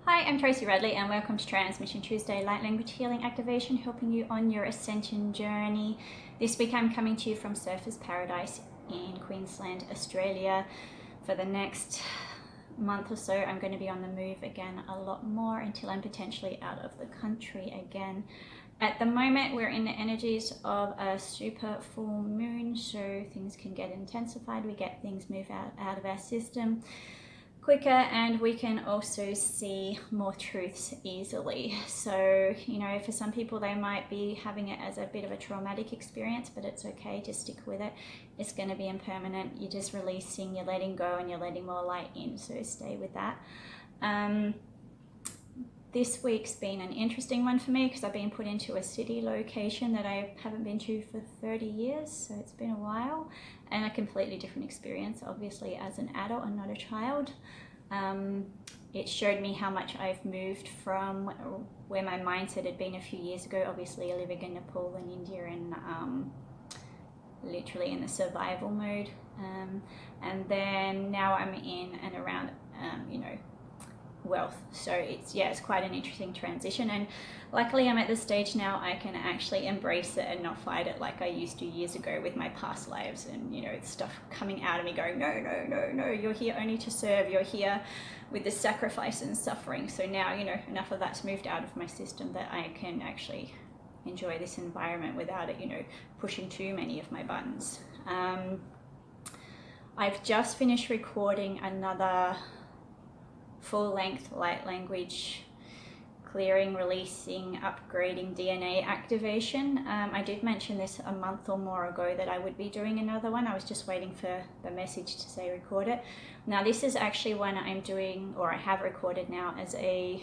Hi, I'm Tracy Radley and welcome to Transmission Tuesday Light Language Healing Activation, helping you on your Ascension journey. This week I'm coming to you from Surfers Paradise in Queensland, Australia. For the next month or so I'm going to be on the move again a lot more until I'm potentially out of the country again. At the moment we're in the energies of a super full moon, so things can get intensified. We get things move out of our system quicker, and we can also see more truths easily. So, for some people they might be having it as a bit of a traumatic experience, but it's okay, just stick with it. It's going to be impermanent. You're just releasing, you're letting go, and you're letting more light in, so stay with that. This week's been an interesting one for me because I've been put into a city location that I haven't been to for 30 years, so it's been a while, and a completely different experience, obviously, as an adult and not a child. It showed me how much I've moved from where my mindset had been a few years ago, obviously living in Nepal and India and literally in the survival mode. And then now I'm in and around, wealth. So it's quite an interesting transition, and luckily I'm at the stage now I can actually embrace it and not fight it like I used to years ago with my past lives, and stuff coming out of me going, no, you're here only to serve, you're here with the sacrifice and suffering. So now enough of that's moved out of my system that I can actually enjoy this environment without it pushing too many of my buttons. I've just finished recording another full-length light language clearing, releasing, upgrading DNA activation. I did mention this a month or more ago that I would be doing another one. I was just waiting for the message to say record it. Now this is actually one I'm doing, or I have recorded now, as a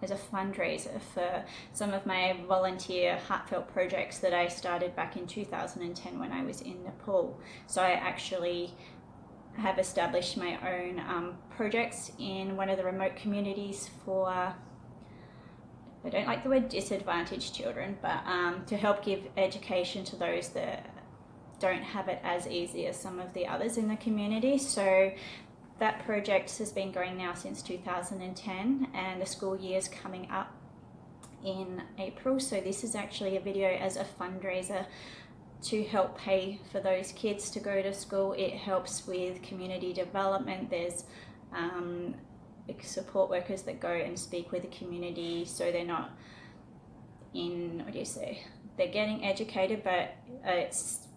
fundraiser for some of my volunteer heartfelt projects that I started back in 2010 when I was in Nepal. So I actually have established my own projects in one of the remote communities for, I don't like the word disadvantaged children, but to help give education to those that don't have it as easy as some of the others in the community. So that project has been going now since 2010, and the school year is coming up in April. So this is actually a video as a fundraiser to help pay for those kids to go to school. It helps with community development. There's support workers that go and speak with the community, so they're not they're getting educated, but it's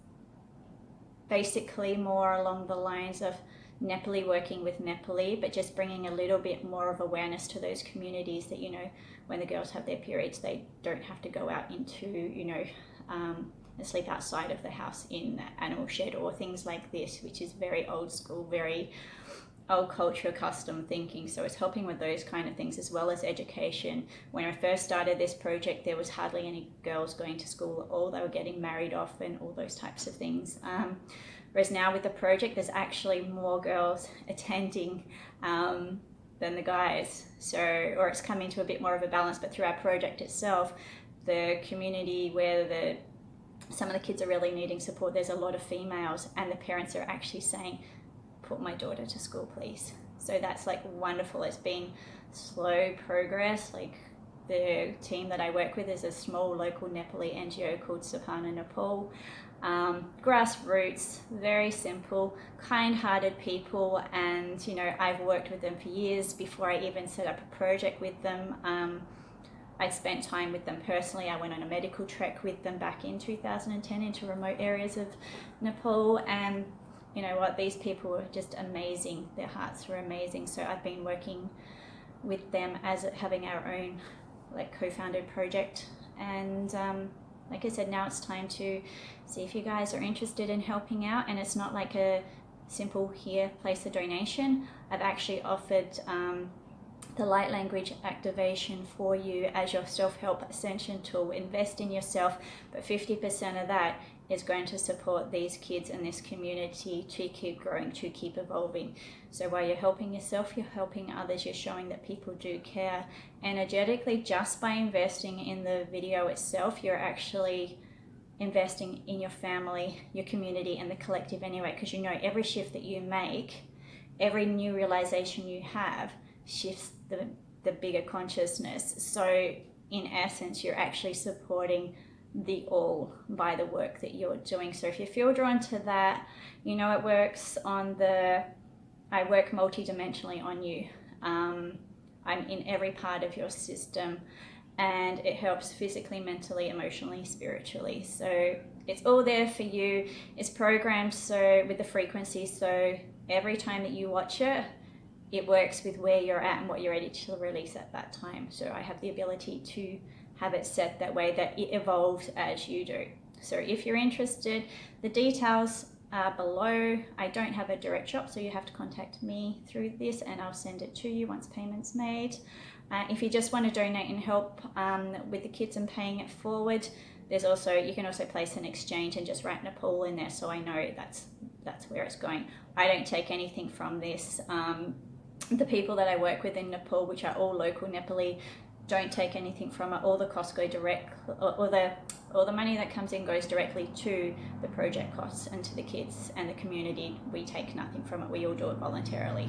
basically more along the lines of Nepali working with Nepali, but just bringing a little bit more of awareness to those communities that when the girls have their periods, they don't have to go out into sleep outside of the house in the animal shed or things like this, which is very old school, very old culture, custom thinking. So it's helping with those kind of things as well as education. When I first started this project, there was hardly any girls going to school at all. They were getting married off and all those types of things. Whereas now with the project, there's actually more girls attending than the guys. Or it's come into a bit more of a balance. But through our project itself, the community where some of the kids are really needing support, there's a lot of females, and the parents are actually saying, put my daughter to school please. So that's like wonderful. It's been slow progress. Like the team that I work with is a small local Nepali NGO called Sapana Nepal. Grassroots, very simple, kind-hearted people, and I've worked with them for years before I even set up a project with them. I spent time with them personally. I went on a medical trek with them back in 2010 into remote areas of Nepal, and you know what, these people were just amazing. Their hearts were amazing. So I've been working with them as having our own co-founded project, and like I said, now it's time to see if you guys are interested in helping out. And it's not like a simple here, place a donation. I've actually offered the light language activation for you as your self-help ascension tool. Invest in yourself, but 50% of that is going to support these kids and this community to keep growing, to keep evolving. So while you're helping yourself, you're helping others, you're showing that people do care energetically. Just by investing in the video itself, you're actually investing in your family, your community, and the collective anyway, because every shift that you make, every new realization you have shifts the the bigger consciousness. So in essence, you're actually supporting the all by the work that you're doing. So if you feel drawn to that, it works on I work multidimensionally on you. I'm in every part of your system, and it helps physically, mentally, emotionally, spiritually. So it's all there for you. It's programmed so with the frequency, so every time that you watch it, it works with where you're at and what you're ready to release at that time. So I have the ability to have it set that way that it evolves as you do. So if you're interested, the details are below. I don't have a direct shop, so you have to contact me through this and I'll send it to you once payment's made. If you just want to donate and help with the kids and paying it forward, you can also place an exchange and just write Nepal in there, so I know that's where it's going. I don't take anything from this. The people that I work with in Nepal, which are all local Nepali, don't take anything from it. All the costs go direct, or the money that comes in goes directly to the project costs and to the kids and the community. We take nothing from it. We all do it voluntarily.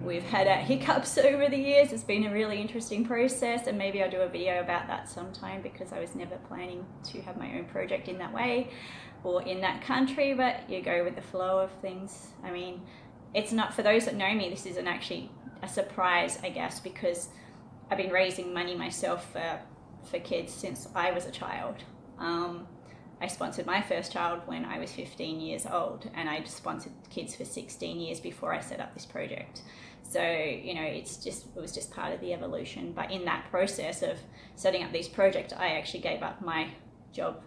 We've had our hiccups over the years. It's been a really interesting process, and maybe I'll do a video about that sometime, because I was never planning to have my own project in that way or in that country, but you go with the flow of things. I mean, it's not, for those that know me, this isn't actually a surprise, I guess, because I've been raising money myself for kids since I was a child. I sponsored my first child when I was 15 years old, and I sponsored kids for 16 years before I set up this project. So, it was just part of the evolution. But in that process of setting up this project, I actually gave up my job,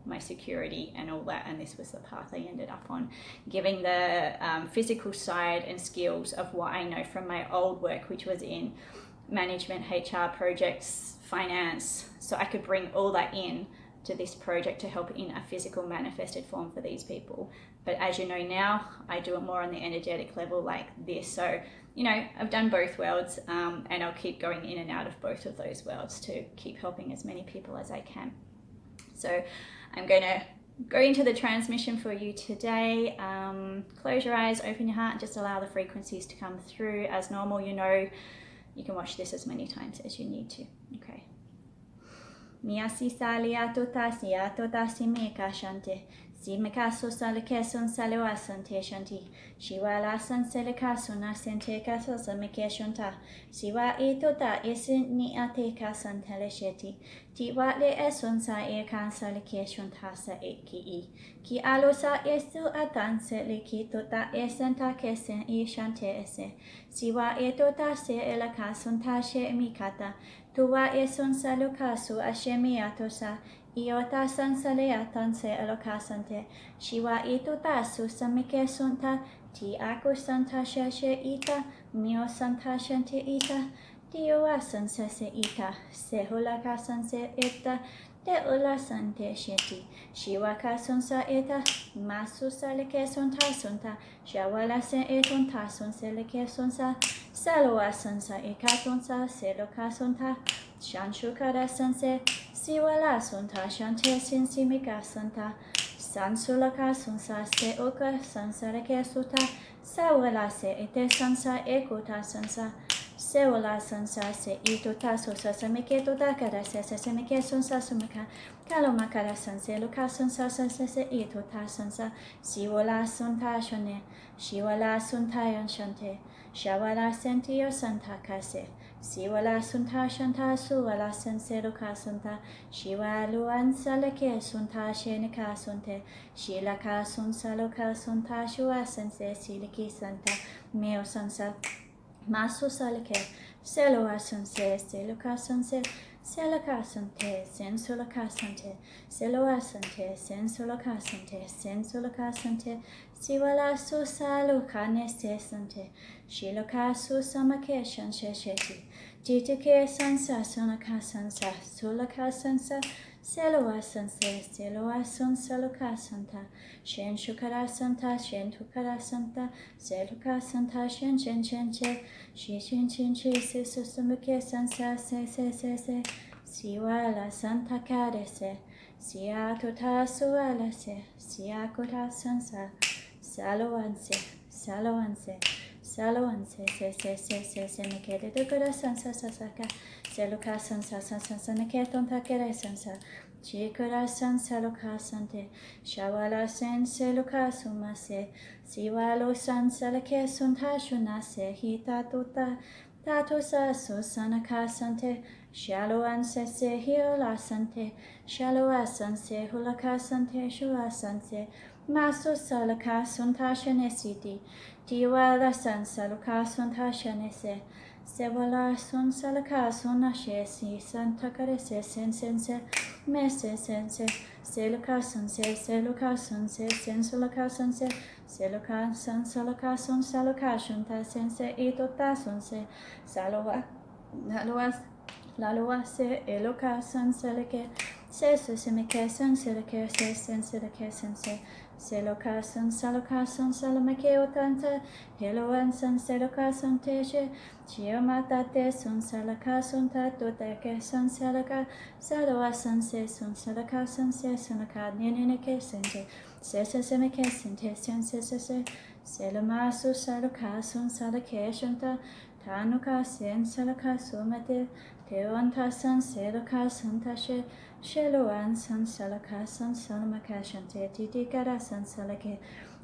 my security and all that, and this was the path I ended up on, giving the physical side and skills of what I know from my old work, which was in management, HR, projects, finance, so I could bring all that in to this project to help in a physical manifested form for these people. But as you know now, I do it more on the energetic level like this. So, I've done both worlds, and I'll keep going in and out of both of those worlds to keep helping as many people as I can. So I'm going to go into the transmission for you today. Close your eyes, open your heart, and just allow the frequencies to come through as normal. You can watch this as many times as you need to. Okay. Miasi saliato tasi meka shante. Si mekaso salikeson salua sante shanti. Shiwala san selekaso na sente kaso samike shanta. Siwa itota isin ni ateka santele sheti. Tiwa le eson sa ekan salike shanta sa eki. Ki alosa esu atan se liki tota esenta kesen I shante ese. Siwa etota se elakason ta she mikata. Tuwa eson salukasu ashemiatosa. Iota san saleatan se elokasante. Shiwa ituta su samike sunta. Ti aku santa shashe ita. Mio santa shante ita. Tiwa san se ita. Se hulaka san se ita. Te ula sante sheti. Shiwa kasun sa ita. Masu salike sunta sunta. Shawala se etunta sun selike sunsa. Salwa sansa ekatunsa seloka sunta. Shanshukara sanse. Siwala sunta shante sinsimika santa. Sansulaka sunsa se uka sansareke suta. Sawala se ete sansa ekuta sansa. Sewala sansa se ituta sosa samike tuta kara se samike sunsa sumika. Kaloma kara sanse luka sunsa se ituta sansa. Siwala sunta shone. Shiwala sunta yanshante. Shawala sentio santa kase. Siwala sunta shanta suwala sense luka santa. Shiwaluan salake sunta shenika sunte. Shilaka sunsa luka sunta shua sense siliki santa. Meo sansa. Masu salake. Seloa sense seluka sense. Selaka sante, sensulaka sante, seloa sante, sensulaka sante, sensulaka sante, siwala su saluka neste sante, shiloka su samake shanshe sheti, titike sansa sunaka sansa, sulaka sansa, seloa sanse, seloa sun saluka santa, shen shukara santa, shen tukara santa, seluka santa, shen chen chen che, shi chen chen che, se susamake sansa, se, siwala santa karese, sia tuta suala se, sia kuta sansa, saloanse, Saloan se naked the good sansa sasaka, Seluka sansa sansa naketon takere sansa, Chikura sansa luka sante, Shawala sen seluka sumase, Siwalo sansa lake suntashunase, Hita tuta, Tatusa susanaka sante, Shaloan se hiola sante, Shaloa sanse hulaka sante, Shua sanse, Maso salaka suntashanesiti, Tiwala san salaka suntashanese, Sevala sun salaka sunashesi, Santakarese sense, Mese sense, Seluka sunse, Seluka sunse, Sensulaka sunse, Seluka sun salaka sun salaka shunta sense, Itota sunse, Saloa, Laloa se eloka san seleke, se semeke san seleke, se senseleke sense, Seloka san saloka san salamake otanta, Heloan san seloka san teshe, Chiomatate sun salaka sun tatoteke san selaka, Saloa san se sun salaka san se sunaka nineke sente, se semeke sente sense, Selamasu saloka sun salake shunta, Tanuka sen salaka sumate, Teonta san seloka san tashe, Sheloan san salaka san salamaka shante, Titikara san salake,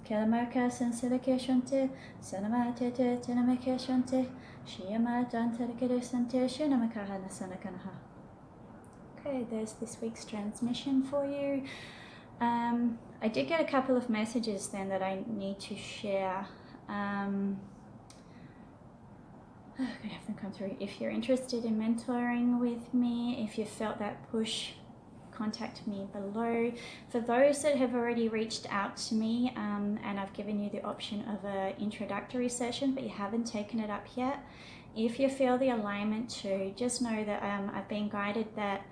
Kalamaka san selake shante, Sanamate tenamake shante, Shiama dantelekere sante, Shinamakaha sanakanaha. Okay, there's this week's transmission for you. I did get a couple of messages then that I need to share. I'm going to have them come through. If you're interested in mentoring with me, if you felt that push, contact me below. For those that have already reached out to me, and I've given you the option of an introductory session, but you haven't taken it up yet, if you feel the alignment to, just know that I've been guided that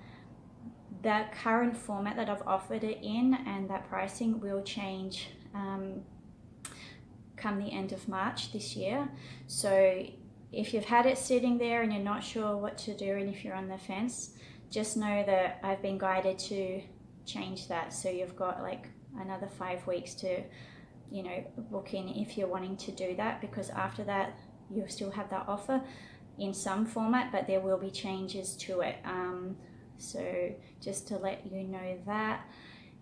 the current format that I've offered it in and that pricing will change come the end of March this year. So if you've had it sitting there and you're not sure what to do, and if you're on the fence, just know that I've been guided to change that. So you've got like another 5 weeks to, you know, book in if you're wanting to do that, because after that you'll still have that offer in some format, but there will be changes to it. So just to let you know that.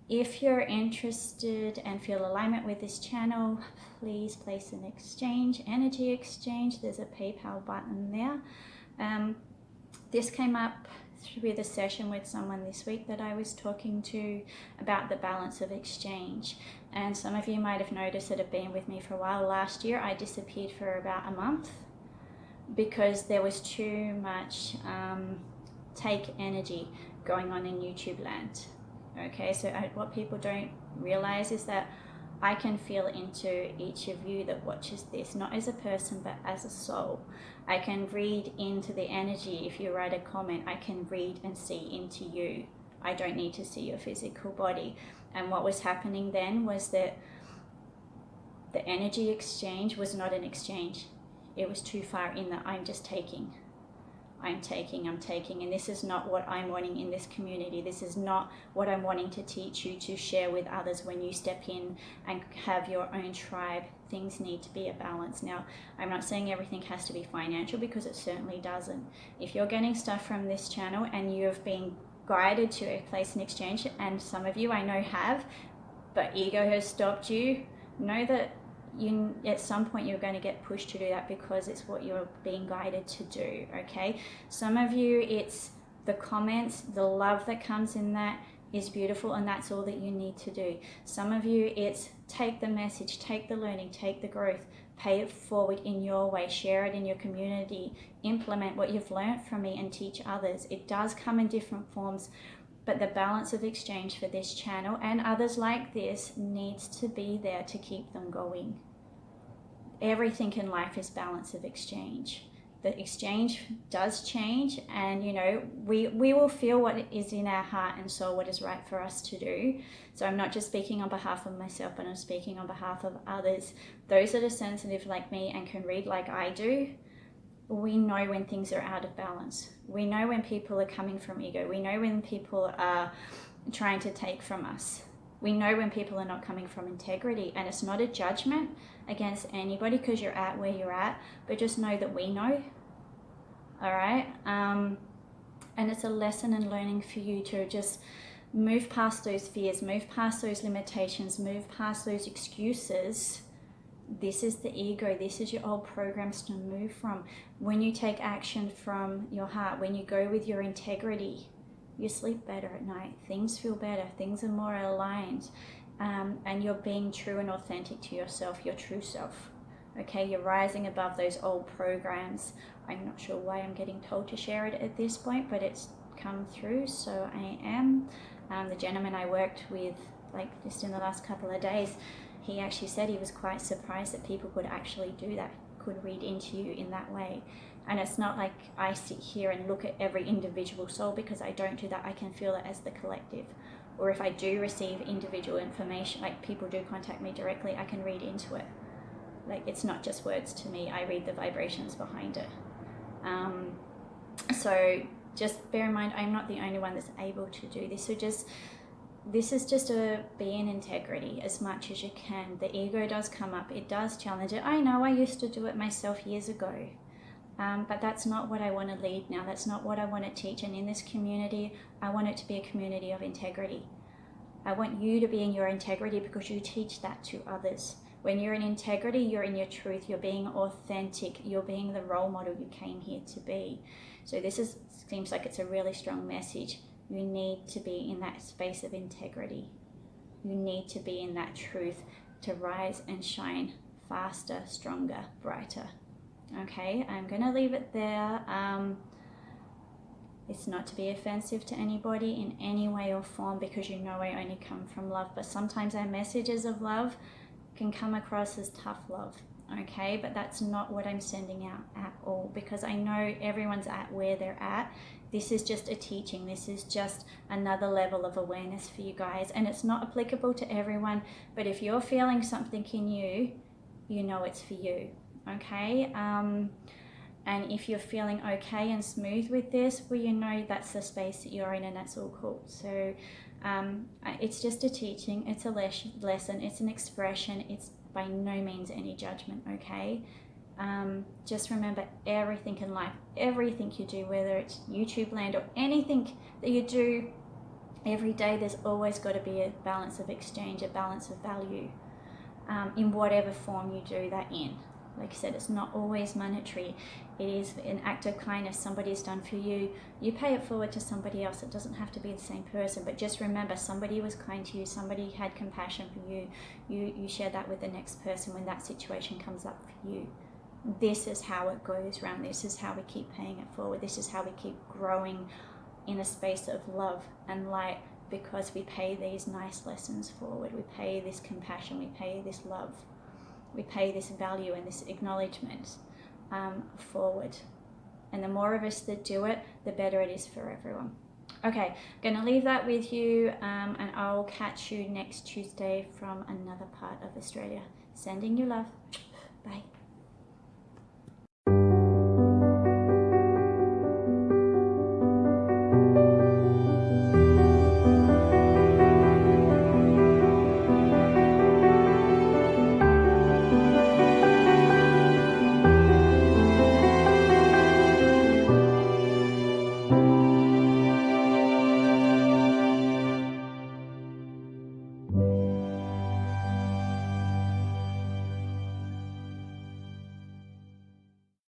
If you're interested and feel alignment with this channel, please place an exchange, energy exchange. There's a PayPal button there. This came up through the session with someone this week that I was talking to about the balance of exchange. And some of you might have noticed that have been with me for a while. Last year I disappeared for about a month because there was too much take energy going on in YouTube land. Okay, so what people don't realize is that I can feel into each of you that watches this, not as a person, but as a soul. I can read into the energy. If you write a comment, I can read and see into you. I don't need to see your physical body. And what was happening then was that the energy exchange was not an exchange. It was too far in that I'm just taking. I'm taking, and this is not what I'm wanting in this community. This is not what I'm wanting to teach you to share with others when you step in and have your own tribe. Things need to be a balance. Now, I'm not saying everything has to be financial, because it certainly doesn't. If you're getting stuff from this channel and you've been guided to place an exchange, and some of you I know have, but ego has stopped you, know that you at some point you're going to get pushed to do that because it's what you're being guided to do. Okay, some of you, it's the comments, the love that comes in that is beautiful, and that's all that you need to do. Some of you, it's take the message, take the learning, take the growth, pay it forward in your way, share it in your community, implement what you've learned from me and teach others. It does come in different forms, but the balance of exchange for this channel and others like this needs to be there to keep them going. Everything in life is balance of exchange. The exchange does change, and you know, we will feel what is in our heart and soul, what is right for us to do. So I'm not just speaking on behalf of myself, but I'm speaking on behalf of others. Those that are sensitive like me and can read like I do, we know when things are out of balance. We know when people are coming from ego. We know when people are trying to take from us. We know when people are not coming from integrity, and it's not a judgment. against anybody because you're at where you're at, but just know that we know. All right. And it's a lesson and learning for you to just move past those fears, move past those limitations, move past those excuses. This is the ego. This is your old programs to move from. When you take action from your heart, when you go with your integrity, you sleep better at night. Things feel better. Things are more aligned. And you're being true and authentic to yourself, your true self. Okay, you're rising above those old programs. I'm not sure why I'm getting told to share it at this point, but it's come through, so I am. The gentleman I worked with, like just in the last couple of days, he actually said he was quite surprised that people could actually do that, could read into you in that way. And it's not like I sit here and look at every individual soul, because I don't do that. I can feel it as the collective. Or if I do receive individual information, like people do contact me directly, I can read into it. Like, it's not just words to me, I read the vibrations behind it. So just bear in mind, I'm not the only one that's able to do this. So this is just a be in integrity as much as you can. The ego does come up, it does challenge it. I know I used to do it myself years ago, but that's not what I want to lead now. That's not what I want to teach. And in this community, I want it to be a community of integrity. I want you to be in your integrity because you teach that to others. When you're in integrity, you're in your truth, you're being authentic, you're being the role model you came here to be. So this seems like it's a really strong message. You need to be in that space of integrity. You need to be in that truth to rise and shine faster, stronger, brighter. Okay, I'm going to leave it there. It's not to be offensive to anybody in any way or form, because you know I only come from love. But sometimes our messages of love can come across as tough love, okay? But that's not what I'm sending out at all, because I know everyone's at where they're at. This is just a teaching. This is just another level of awareness for you guys, and it's not applicable to everyone. But if you're feeling something in you, you know it's for you, okay? And if you're feeling okay and smooth with this, well, you know that's the space that you're in, and that's all cool. So it's just a teaching, it's a lesson, it's an expression, it's by no means any judgment, okay? Just remember, everything in life, everything you do, whether it's YouTube land or anything that you do every day, there's always got to be a balance of exchange, a balance of value, in whatever form you do that in. Like I said, it's not always monetary. It is an act of kindness somebody's done for you. You pay it forward to somebody else. It doesn't have to be the same person, but just remember, somebody was kind to you, somebody had compassion for you. You share that with the next person when that situation comes up for you. This is how it goes around. This is how we keep paying it forward. This is how we keep growing in a space of love and light, because we pay these nice lessons forward. We pay this compassion. We pay this love. We pay this value and this acknowledgement forward. And the more of us that do it, the better it is for everyone. Okay, I'm going to leave that with you, and I'll catch you next Tuesday from another part of Australia. Sending you love. Bye.